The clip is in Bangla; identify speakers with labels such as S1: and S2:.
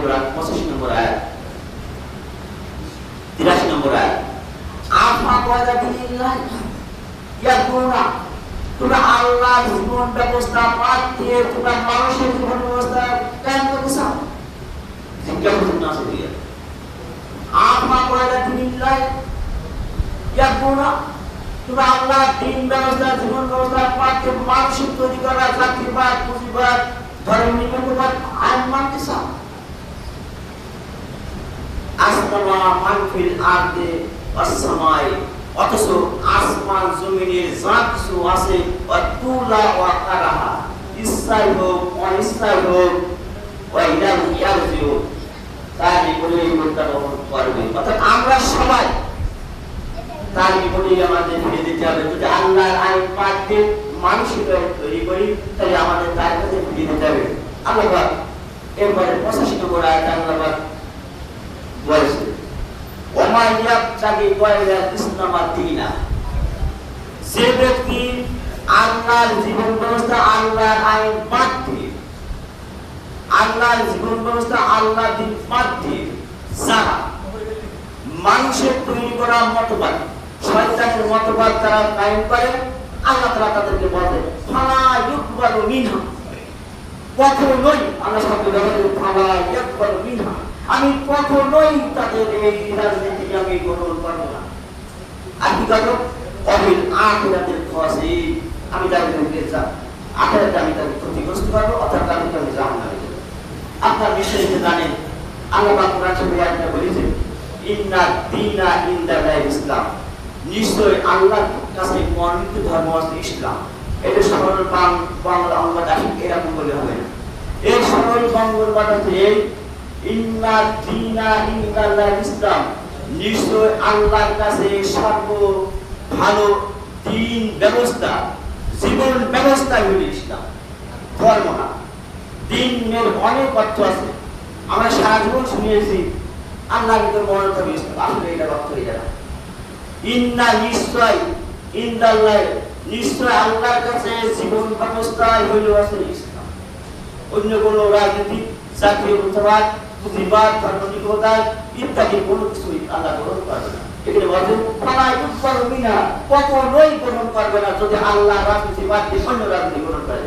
S1: কোরআন 85 নম্বর আয়াত 83 নম্বর আয়াত আফা ওয়াদা বিল্লাহ ইয়াকুনা তোমরা আল্লাহর জীবন ব্যবস্থা বাদ দিয়ে তোমরা মানুষের জীবন ব্যবস্থা কেন করছো জিজ্ঞাসা করতে আসে দিয়ে আফা ওয়াদা বিল্লাহ ইয়াকুনা তোমরা আল্লাহর দিন ব্যবস্থা জীবন ব্যবস্থা বাদ দিয়ে মানুষের তৈরি করা জাতিবাদ পুঁজিবাদ ধর্মনিরপেক্ষবাদ আইন মানতেছ আসমানা মান ফিল আরদি ওয়াস সামাই অথচ আসমান জমিনের যা কিছু আছে তুলা ওয়া কারাহা ইচ্ছাই হোক অনিচ্ছাই হোক ওয়া ইলাহু ইয়ারজিউ তার বিপরীতে প্রত্যাবর্তন করবে অর্থাৎ আমরা সবাই তার বিপরীতে আমাদের ফিরে যেতে হবে যদি আল্লাহর আইন পাঠে মানুষের তৈরি করি তাহলে আমাদের তার কাছে ফিরে যেতে হবে আল্লাহ এরপরে 85 নম্বর আয়াত আল্লাহ বলেছে ওমা ইয়াবতাগি গায়রা ইসলামা দীনা যে ব্যক্তি আল্লাহর জীবন ব্যবস্থা আল্লাহর আইন বাদ দিয়ে আল্লাহর জীবন ব্যবস্থা আল্লাহর দিন বাদ দিয়ে যারা মানুষের তৈরি করা মতবাদ শয়তানের মতবাদ তারা কায়েম করে আল্লাহ তাআলা তাদেরকে বলে ফালা ইউকবালু মিনহা কখনোই আল্লাহ শব্দ ব্যবহার করে ফালা ইউকবালু মিনহা আমি কখনোই তাদের এই রাজনীতি আমি গ্রহণ করব না আর কি করব অবিল আখিরাতের খসি আমি তাদেরকে যাব আখিরাতে আমি তাদের ক্ষতিগ্রস্ত করব অর্থাৎ তাদেরকে আমি জাহান্নামে দেব আপনার বিষয়ে জানেন আল্লাহ পাক কোরআন শরীফে বলেছেন ইন্না দীনা ইনদাল্লাহি ইসলাম নিশ্চয় আল্লাহর কাছে মনোনীত ধর্ম হচ্ছে ইসলাম এটা সরল বাংলা অনুবাদ এরকম বলে হবে না এই সরল বাংলা অনুবাদ হচ্ছে ইন্না দীনা ইনদাল্লাহি ইসলাম নিশ্চয় আল্লাহর কাছে সর্ব ভালো দিন ব্যবস্থা জীবন ব্যবস্থা হলো ইসলাম ধর্ম না দিনের অনেক অর্থ আছে আমরা সারা জীবন শুনিয়েছি আল্লাহর ভিতর মনোনীত ইসলাম আসলে এটা অর্থ এটা না ইন্না নিশ্চয় ইনদাল্লাহি নিশ্চয় আল্লাহর কাছে জীবন ব্যবস্থা হইল আছে ইসলাম অন্য কোন রাজনীতি জাতীয়তাবাদ পুঁজিবাদ ধর্মনিরপেক্ষবাদ ইত্যাদি কোনো কিছুই আল্লাহ গ্রহণ করবে না এখানে বলছেন ফালা ইউকবালু মিনহা কখনোই গ্রহণ করবে না যদি আল্লাহ রাজনীতিবাদ অন্য রাজনীতি গ্রহণ করে